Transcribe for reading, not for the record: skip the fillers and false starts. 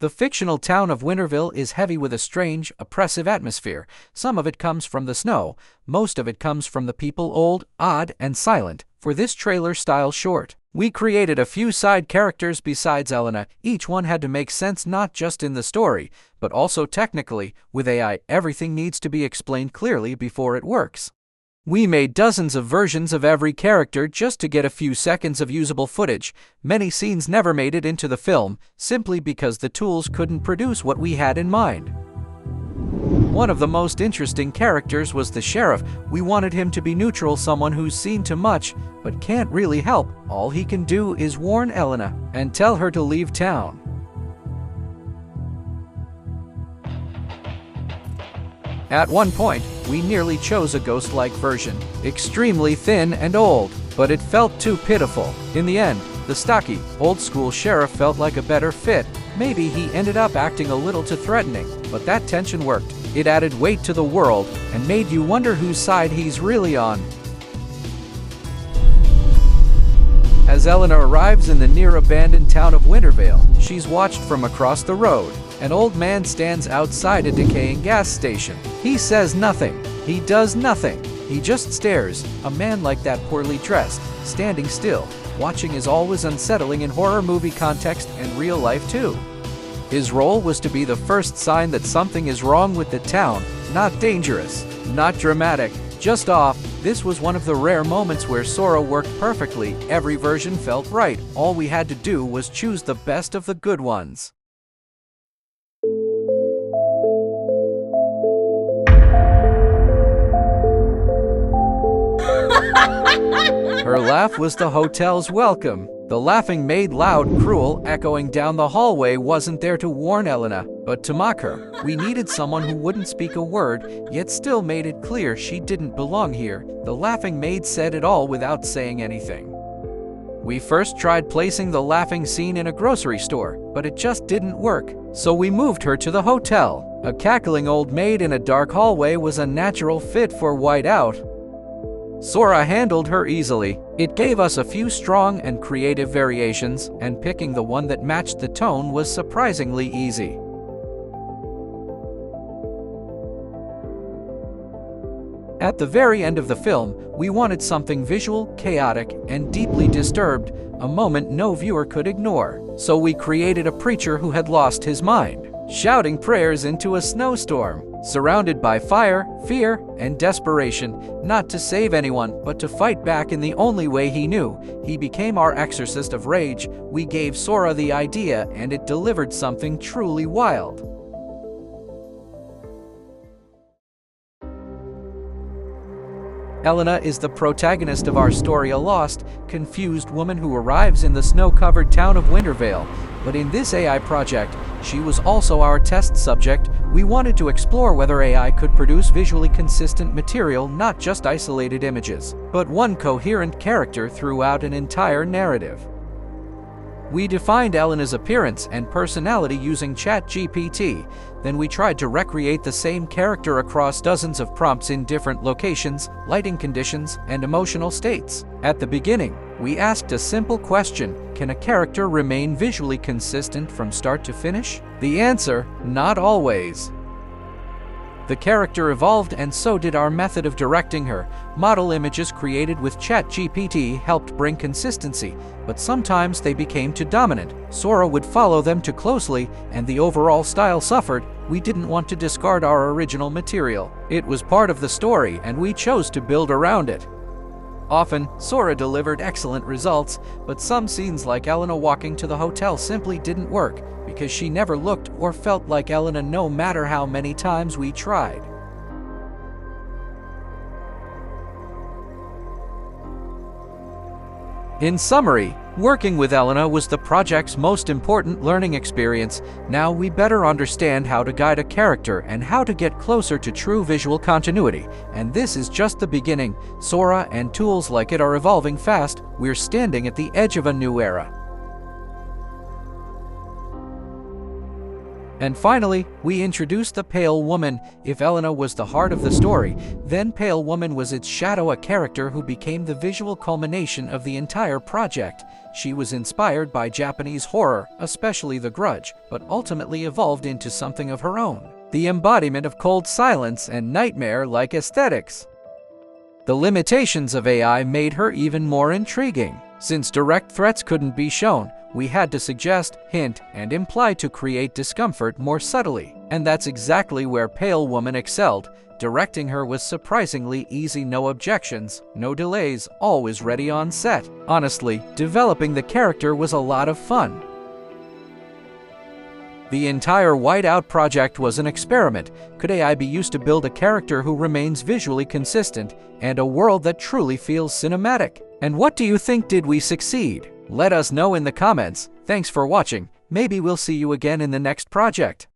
The fictional town of Winterville is heavy with a strange, oppressive atmosphere. Some of it comes from the snow, most of it comes from the people, old, odd, and silent. For this trailer-style short, we created a few side characters besides Elena. Each one had to make sense not just in the story, but also technically. With AI, everything needs to be explained clearly before it works. We made dozens of versions of every character just to get a few seconds of usable footage. Many scenes never made it into the film, simply because the tools couldn't produce what we had in mind. One of the most interesting characters was the sheriff. We wanted him to be neutral, someone who's seen too much, but can't really help. All he can do is warn Elena and tell her to leave town. At one point, we nearly chose a ghost-like version, extremely thin and old, but it felt too pitiful. In the end, the stocky, old-school sheriff felt like a better fit. Maybe he ended up acting a little too threatening, but that tension worked. It added weight to the world and made you wonder whose side he's really on. As Elena arrives in the near-abandoned town of Wintervale, she's watched from across the road. An old man stands outside a decaying gas station. He says nothing. He does nothing. He just stares. A man like that, poorly dressed, standing still, watching, is always unsettling in horror movie context and real life too. His role was to be the first sign that something is wrong with the town. Not dangerous, not dramatic, just off. This was one of the rare moments where Sora worked perfectly. Every version felt right. All we had to do was choose the best of the good ones. Her laugh was the hotel's welcome. The laughing maid, loud, cruel, echoing down the hallway, wasn't there to warn Elena, but to mock her. We needed someone who wouldn't speak a word, yet still made it clear she didn't belong here. The laughing maid said it all without saying anything. We first tried placing the laughing scene in a grocery store, but it just didn't work. So we moved her to the hotel. A cackling old maid in a dark hallway was a natural fit for Whiteout. Sora handled her easily. It gave us a few strong and creative variations, and picking the one that matched the tone was surprisingly easy. At the very end of the film, we wanted something visual, chaotic, and deeply disturbed, a moment no viewer could ignore. So we created a preacher who had lost his mind, shouting prayers into a snowstorm. Surrounded by fire, fear, and desperation, not to save anyone, but to fight back in the only way he knew. He became our exorcist of rage. We gave Sora the idea, and it delivered something truly wild. Elena is the protagonist of our story, a lost, confused woman who arrives in the snow-covered town of Wintervale. But in this AI project, she was also our test subject. We wanted to explore whether AI could produce visually consistent material, not just isolated images, but one coherent character throughout an entire narrative. We defined Elena's appearance and personality using ChatGPT. Then we tried to recreate the same character across dozens of prompts in different locations, lighting conditions, and emotional states. At the beginning, we asked a simple question: can a character remain visually consistent from start to finish? The answer: not always. The character evolved, and so did our method of directing her. Model images created with ChatGPT helped bring consistency, but sometimes they became too dominant. Sora would follow them too closely, and the overall style suffered. We didn't want to discard our original material. It was part of the story, and we chose to build around it. Often, Sora delivered excellent results, but some scenes like Elena walking to the hotel simply didn't work, because she never looked or felt like Elena no matter how many times we tried. In summary, working with Elena was the project's most important learning experience. Now we better understand how to guide a character and how to get closer to true visual continuity. And this is just the beginning. Sora and tools like it are evolving fast. We're standing at the edge of a new era. And finally, we introduced the Pale Woman. If Elena was the heart of the story, then Pale Woman was its shadow, a character who became the visual culmination of the entire project. She was inspired by Japanese horror, especially The Grudge, but ultimately evolved into something of her own, the embodiment of cold silence and nightmare-like aesthetics. The limitations of AI made her even more intriguing. Since direct threats couldn't be shown, we had to suggest, hint, and imply to create discomfort more subtly. And that's exactly where Pale Woman excelled. Directing her was surprisingly easy, no objections, no delays, always ready on set. Honestly, developing the character was a lot of fun. The entire Whiteout project was an experiment. Could AI be used to build a character who remains visually consistent and a world that truly feels cinematic? And what do you think? Did we succeed? Let us know in the comments. Thanks for watching. Maybe we'll see you again in the next project.